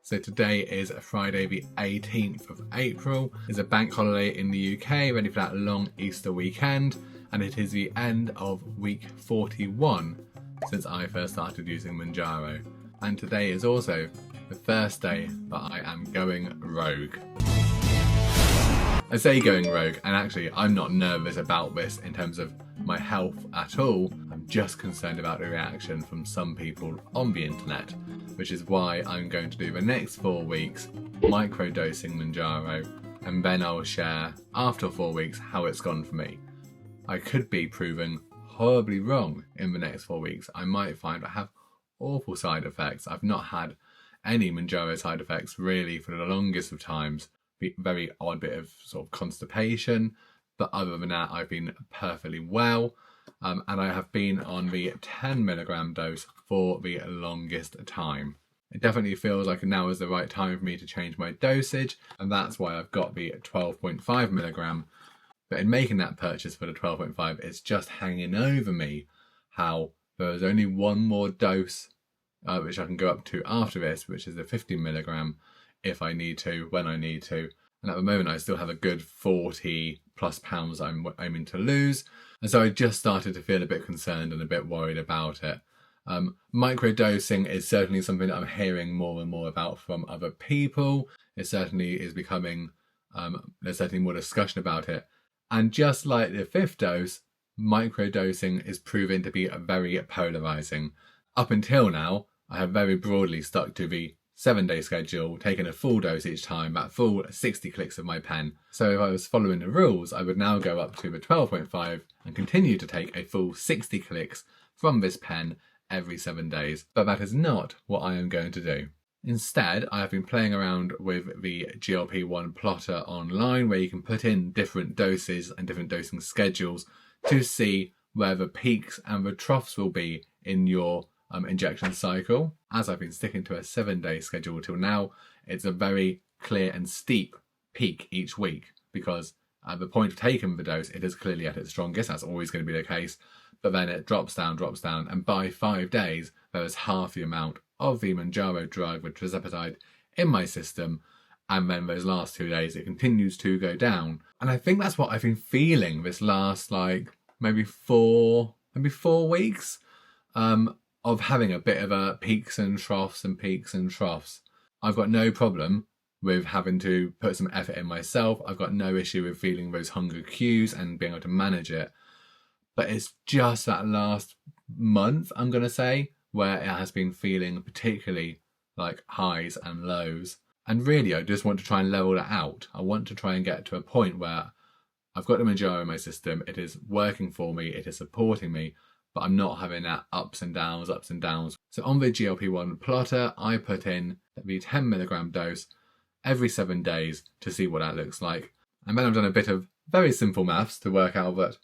So today is Friday the 18th of April. It's a bank holiday in the UK, ready for that long Easter weekend, and it is the end of week 41 since I first started using Mounjaro. And today is also the first day that I am going rogue. I say going rogue, and actually I'm not nervous about this in terms of my health at all. I'm just concerned about the reaction from some people on the internet, which is why I'm going to do the next 4 weeks microdosing Mounjaro, and then I'll share after 4 weeks how it's gone for me. I could be proven horribly wrong in the next 4 weeks. I might find I have awful side effects. I've not had any Mounjaro side effects really for the longest of times. Very odd bit of sort of constipation, but other than that I've been perfectly well, and I have been on the 10mg dose for the longest time. It definitely feels like now is the right time for me to change my dosage, and that's why I've got the 12.5mg. But in making that purchase for the 12.5, it's just hanging over me how there is only one more dose which I can go up to after this, which is the 50mg if I need to, when I need to. And at the moment I still have a good 40+ pounds I'm aiming to lose. And so I just started to feel a bit concerned and a bit worried about it. Microdosing is certainly something that I'm hearing more and more about from other people. It certainly is becoming, there's certainly more discussion about it. And just like the 5th dose, microdosing is proving to be very polarizing. Up until now, I have very broadly stuck to the 7-day schedule, taking a full dose each time, that full 60 clicks of my pen. So if I was following the rules, I would now go up to the 12.5 and continue to take a full 60 clicks from this pen every 7 days. But that is not what I am going to do. Instead, I have been playing around with the GLP-1 plotter online, where you can put in different doses and different dosing schedules to see where the peaks and the troughs will be in your injection cycle. As I've been sticking to a 7-day schedule till now, it's a very clear and steep peak each week, because at the point of taking the dose, it is clearly at its strongest. That's always going to be the case. But then it drops down, and by 5 days, there is half the amount of the Mounjaro drug with Tirzepatide in my system. And then those last 2 days, it continues to go down. And I think that's what I've been feeling this last, maybe four weeks. Of having a bit of a peaks and troughs. I've got no problem with having to put some effort in myself. I've got no issue with feeling those hunger cues and being able to manage it. But it's just that last month, I'm going to say, where it has been feeling particularly like highs and lows. And really, I just want to try and level that out. I want to try and get to a point where I've got the Mounjaro in my system. It is working for me. It is supporting me. But I'm not having that ups and downs. So on the GLP-1 plotter, I put in the 10mg dose every 7 days to see what that looks like. And then I've done a bit of very simple maths to work out that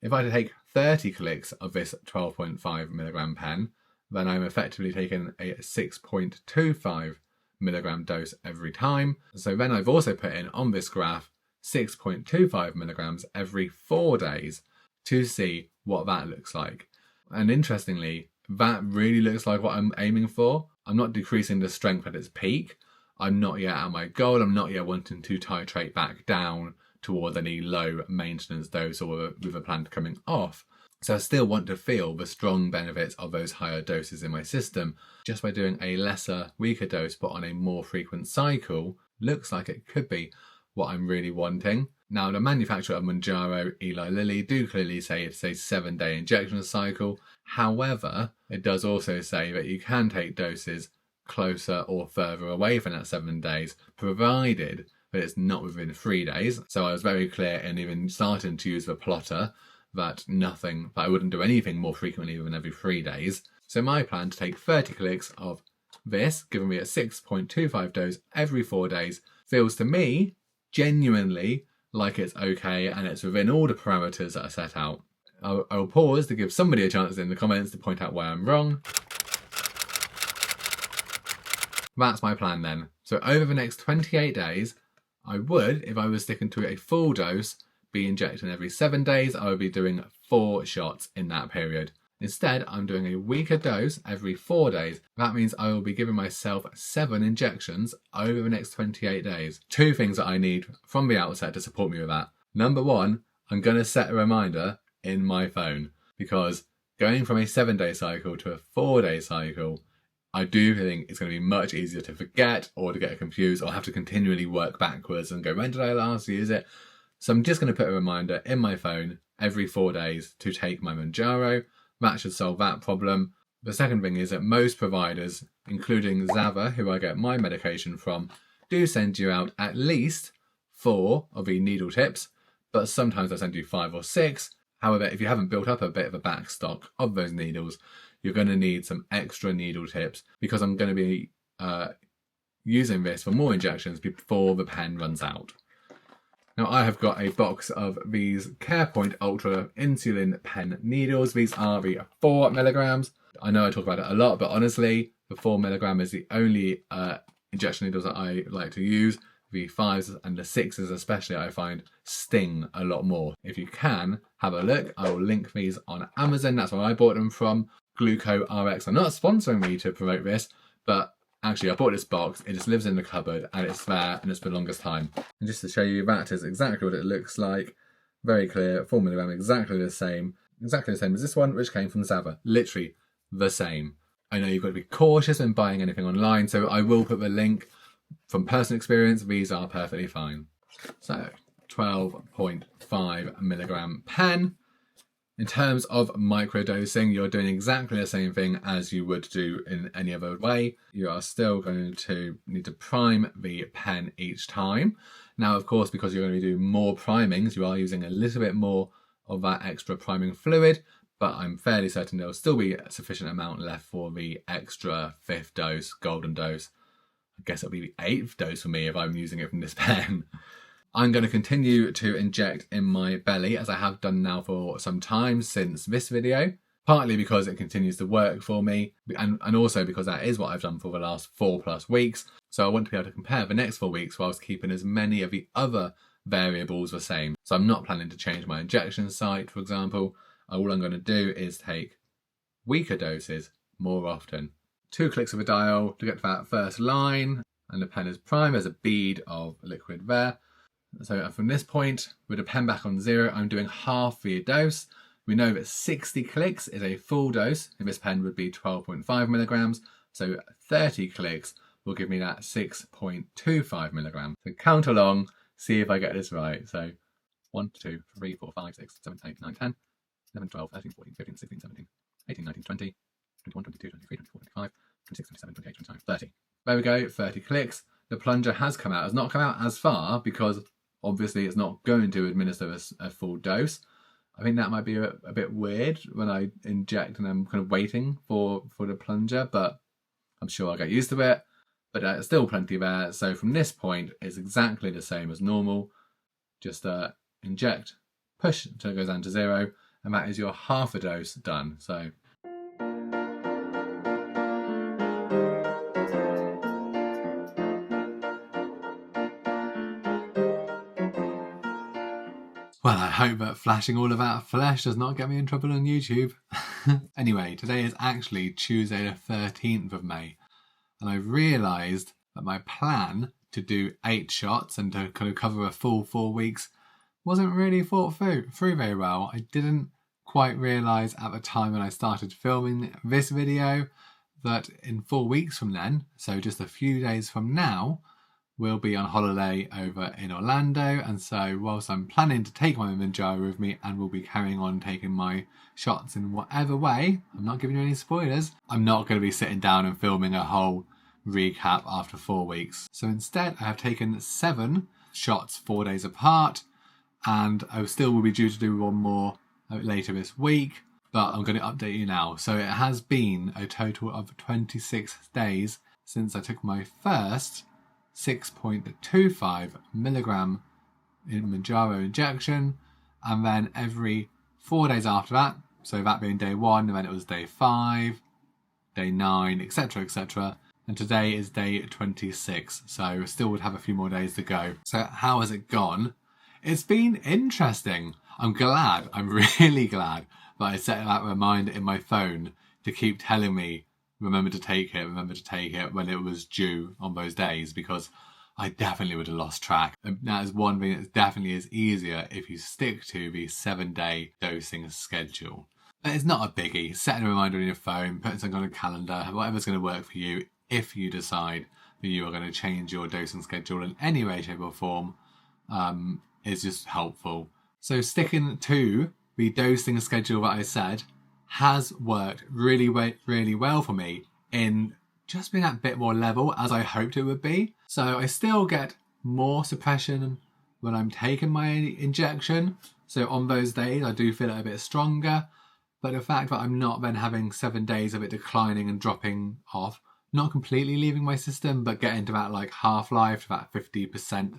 if I take 30 clicks of this 12.5mg pen, then I'm effectively taking a 6.25mg dose every time. So then I've also put in on this graph 6.25mg every 4 days to see what that looks like. And interestingly, that really looks like what I'm aiming for. I'm not decreasing the strength at its peak. I'm not yet at my goal. I'm not yet wanting to titrate back down towards any low maintenance dose or with a plan coming off. So I still want to feel the strong benefits of those higher doses in my system. Just by doing a lesser, weaker dose but on a more frequent cycle, looks like it could be what I'm really wanting. Now, the manufacturer of Mounjaro, Eli Lilly, do clearly say it's a 7-day injection cycle. However, it does also say that you can take doses closer or further away from that 7 days, provided that it's not within 3 days. So I was very clear in even starting to use the plotter that I wouldn't do anything more frequently than every 3 days. So my plan to take 30 clicks of this, giving me a 6.25 dose every 4 days, feels to me genuinely like it's okay and it's within all the parameters that are set out. I'll pause to give somebody a chance in the comments to point out why I'm wrong. That's my plan then. So over the next 28 days, I would, if I was sticking to a full dose, be injecting every 7 days. I would be doing 4 shots in that period. Instead, I'm doing a weaker dose every 4 days. That means I will be giving myself 7 injections over the next 28 days. 2 things that I need from the outset to support me with that. Number 1, I'm going to set a reminder in my phone, because going from a 7-day cycle to a 4-day cycle, I do think it's going to be much easier to forget or to get confused or have to continually work backwards and go, when did I last use it? So I'm just going to put a reminder in my phone every 4 days to take my Mounjaro. That should solve that problem. The second thing is that most providers, including Zava, who I get my medication from, do send you out at least 4 of the needle tips, but sometimes they'll send you 5 or 6. However, if you haven't built up a bit of a back stock of those needles, you're going to need some extra needle tips, because I'm going to be using this for more injections before the pen runs out. Now, I have got a box of these CarePoint Ultra Insulin Pen Needles. These are the 4 milligrams. I know I talk about it a lot, but honestly, the 4 milligram is the only injection needles that I like to use. The 5s and the 6s especially, I find, sting a lot more. If you can, have a look. I will link these on Amazon. That's where I bought them from. GlucoRx are not sponsoring me to promote this, but actually I bought this box. It just lives in the cupboard and it's there and it's for the longest time. And just to show you, that is exactly what it looks like. Very clear, 4 milligram, exactly the same as this one, which came from Zava. Literally the same. I know you've got to be cautious when buying anything online, so I will put the link. From personal experience, these are perfectly fine. So 12.5 milligram pen. In terms of microdosing, you're doing exactly the same thing as you would do in any other way. You are still going to need to prime the pen each time. Now, of course, because you're going to be doing more primings, you are using a little bit more of that extra priming fluid, but I'm fairly certain there'll still be a sufficient amount left for the extra 5th dose, golden dose. I guess it'll be the 8th dose for me if I'm using it from this pen. I'm going to continue to inject in my belly, as I have done now for some time since this video, partly because it continues to work for me, and also because that is what I've done for the last 4+ weeks. So I want to be able to compare the next 4 weeks whilst keeping as many of the other variables the same. So I'm not planning to change my injection site, for example. All I'm going to do is take weaker doses more often. 2 clicks of a dial to get to that first line, and the pen is primed. There's a bead of liquid there. So from this point, with the pen back on 0, I'm doing half the dose. We know that 60 clicks is a full dose. In this pen would be 12.5 milligrams. So 30 clicks will give me that 6.25 milligrams. So count along, see if I get this right. So 1, 2, 3, 4, 5, 6, 7, 8, 9, 10, 11, 12, 13, 14, 15, 16, 17, 18, 19, 20, 21, 22, 23, 24, 25, 26, 27, 28, 29, 30. There we go, 30 clicks. The plunger has come out. It's not come out as far because obviously it's not going to administer a full dose. I think that might be a bit weird when I inject and I'm kind of waiting for the plunger, but I'm sure I'll get used to it. But still plenty there. So from this point, it's exactly the same as normal. Just inject, push until it goes down to 0, and that is your half a dose done. So well, I hope that flashing all of that flesh does not get me in trouble on YouTube. Anyway, today is actually Tuesday the 13th of May, and I've realised that my plan to do 8 shots and to kind of cover a full 4 weeks wasn't really thought through very well. I didn't quite realise at the time when I started filming this video that in 4 weeks from then, so just a few days from now, we'll be on holiday over in Orlando, and so whilst I'm planning to take my Mounjaro with me and will be carrying on taking my shots in whatever way, I'm not giving you any spoilers, I'm not going to be sitting down and filming a whole recap after 4 weeks. So instead I have taken 7 shots 4 days apart, and I still will be due to do one more later this week, but I'm going to update you now. So it has been a total of 26 days since I took my first 6.25 milligram in Mounjaro injection, and then every 4 days after that, so that being day 1, and then it was day 5, day 9, etc, etc, and today is day 26, so I still would have a few more days to go. So how has it gone? It's been interesting. I'm really glad but I set that reminder in my phone to keep telling me, remember to take it when it was due on those days, because I definitely would have lost track. And that is one thing that definitely is easier if you stick to the 7-day dosing schedule. But it's not a biggie. Setting a reminder on your phone, putting something on a calendar, whatever's going to work for you if you decide that you are going to change your dosing schedule in any way, shape or form, is just helpful. So sticking to the dosing schedule that I said has worked really well for me in just being that bit more level as I hoped it would be. So I still get more suppression when I'm taking my injection. So on those days I do feel it a bit stronger, but the fact that I'm not then having 7 days of it declining and dropping off, not completely leaving my system, but getting to that like half-life, to that 50%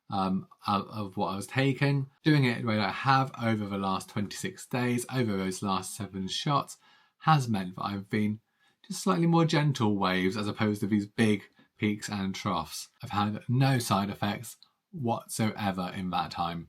of what I was taking. Doing it the way that I have over the last 26 days, over those last 7 shots, has meant that I've been just slightly more gentle waves as opposed to these big peaks and troughs. I've had no side effects whatsoever in that time,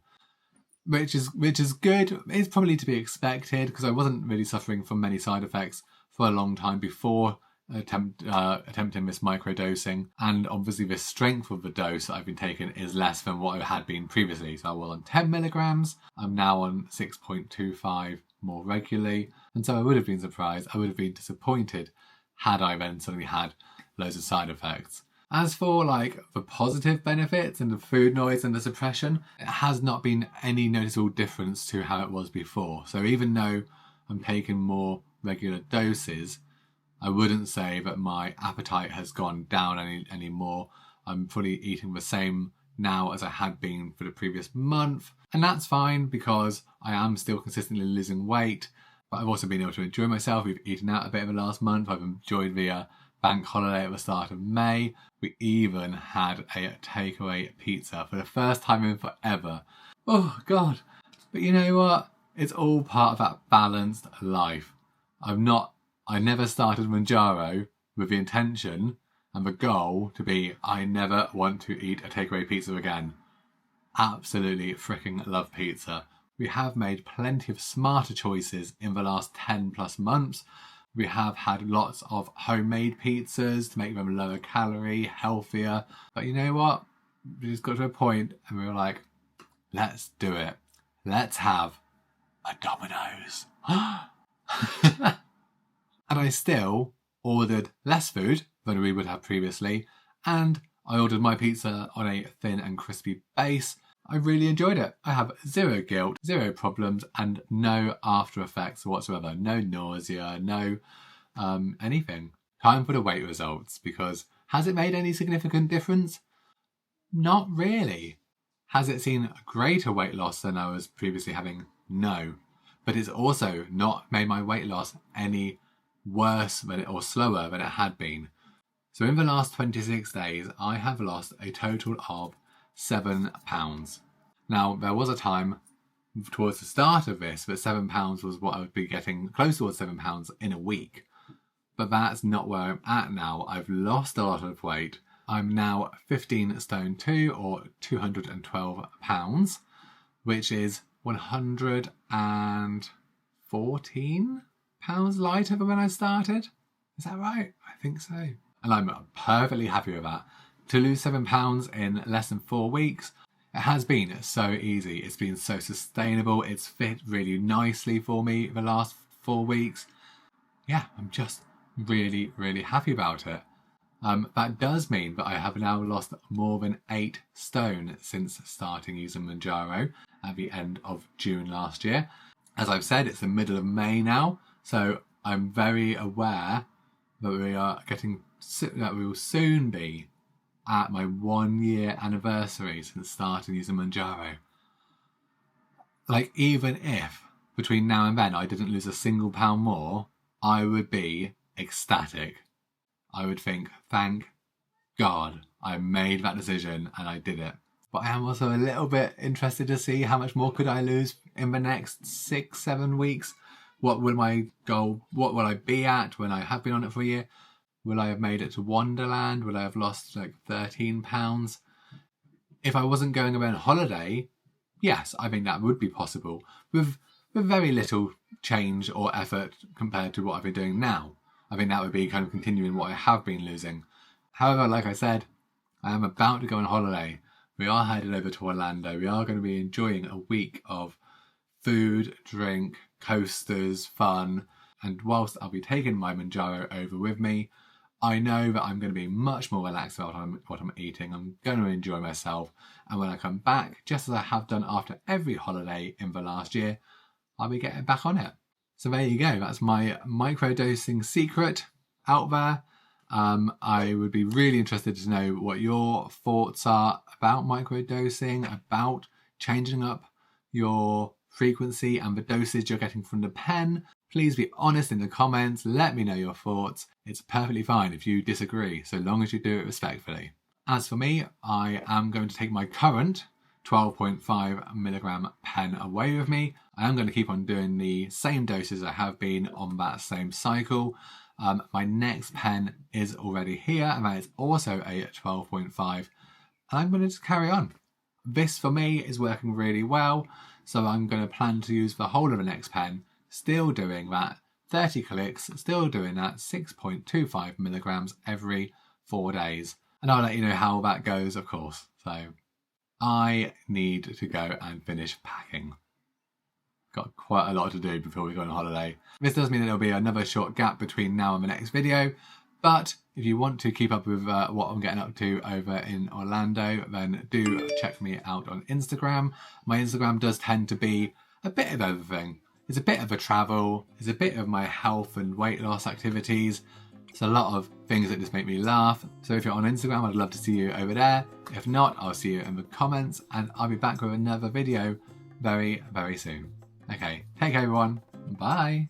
which is good. It's probably to be expected because I wasn't really suffering from many side effects for a long time before attempting this microdosing, and obviously the strength of the dose that I've been taking is less than what I had been previously. So I was on 10 milligrams, I'm now on 6.25 more regularly, and so I would have been surprised, I would have been disappointed had I then suddenly had loads of side effects. As for like the positive benefits and the food noise and the suppression, it has not been any noticeable difference to how it was before. So even though I'm taking more regular doses, I wouldn't say that my appetite has gone down any more. I'm probably eating the same now as I had been for the previous month. And that's fine because I am still consistently losing weight. But I've also been able to enjoy myself. We've eaten out a bit of the last month. I've enjoyed the bank holiday at the start of May. We even had a takeaway pizza for the first time in forever. Oh God. But you know what? It's all part of that balanced life. I never started Mounjaro with the intention and the goal to be, I never want to eat a takeaway pizza again. Absolutely freaking love pizza. We have made plenty of smarter choices in the last 10 plus months. We have had lots of homemade pizzas to make them lower calorie, healthier. But you know what? We just got to a point and we were like, let's do it. Let's have a Domino's. And I still ordered less food than we would have previously, and I ordered my pizza on a thin and crispy base. I really enjoyed it. I have zero guilt, zero problems, and no after effects whatsoever. No nausea, no anything. Time for the weight results, because has it made any significant difference? Not really. Has it seen a greater weight loss than I was previously having? No. But it's also not made my weight loss any worse or slower than it had been. So in the last 26 days, I have lost a total of 7 pounds. Now, there was a time towards the start of this that 7 pounds was what I would be getting, close towards 7 pounds in a week. But that's not where I'm at now. I've lost a lot of weight. I'm now 15 stone 2 or 212 pounds, which is 114 pounds lighter than when I started. Is that right? I think so. And I'm perfectly happy with that. To lose 7 pounds in less than 4 weeks, it has been so easy. It's been so sustainable. It's fit really nicely for me the last 4 weeks. Yeah, I'm just really happy about it. That does mean that I have now lost more than 8 stone since starting using Mounjaro at the end of June last year. As I've said, it's the middle of May now, so I'm very aware that we will soon be at my 1 year anniversary since starting using Mounjaro. Like, even if between now and then I didn't lose a single pound more, I would be ecstatic. I would think, thank God I made that decision and I did it. But I am also a little bit interested to see how much more could I lose in the next 6-7 weeks. What will my goal, what will I be at when I have been on it for a year? Will I have made it to Wonderland? Will I have lost like 13 pounds? If I wasn't going away on holiday, yes, I think that would be possible. With with very little change or effort compared to what I've been doing now. I think that would be kind of continuing what I have been losing. However, like I said, I am about to go on holiday. We are headed over to Orlando. We are going to be enjoying a week of food, drink, coasters, fun. And whilst I'll be taking my Mounjaro over with me, I know that I'm going to be much more relaxed about what I'm eating. I'm going to enjoy myself. And when I come back, just as I have done after every holiday in the last year, I'll be getting back on it. So there you go. That's my microdosing secret out there. I would be really interested to know what your thoughts are about microdosing, about changing up your frequency and the dosage you're getting from the pen. Please be honest in the comments. Let me know your thoughts. It's perfectly fine if you disagree, so long as you do it respectfully. As for me, I am going to take my current 12.5 milligram pen away with me. I am going to keep on doing the same doses I have been on that same cycle. My next pen is already here, and that is also a 12.5, and I'm going to just carry on. This for me is working really well, so I'm going to plan to use the whole of the next pen, still doing that 30 clicks, still doing that 6.25 milligrams every 4 days. And I'll let you know how that goes, of course. So I need to go and finish packing. Got quite a lot to do before we go on holiday. This does mean that there'll be another short gap between now and the next video, but if you want to keep up with what I'm getting up to over in Orlando, then do check me out on Instagram. My Instagram does tend to be a bit of everything. It's a bit of a travel, it's a bit of my health and weight loss activities. It's a lot of things that just make me laugh. So if you're on Instagram, I'd love to see you over there. If not, I'll see you in the comments, and I'll be back with another video very, very soon. Okay, take care everyone. Bye.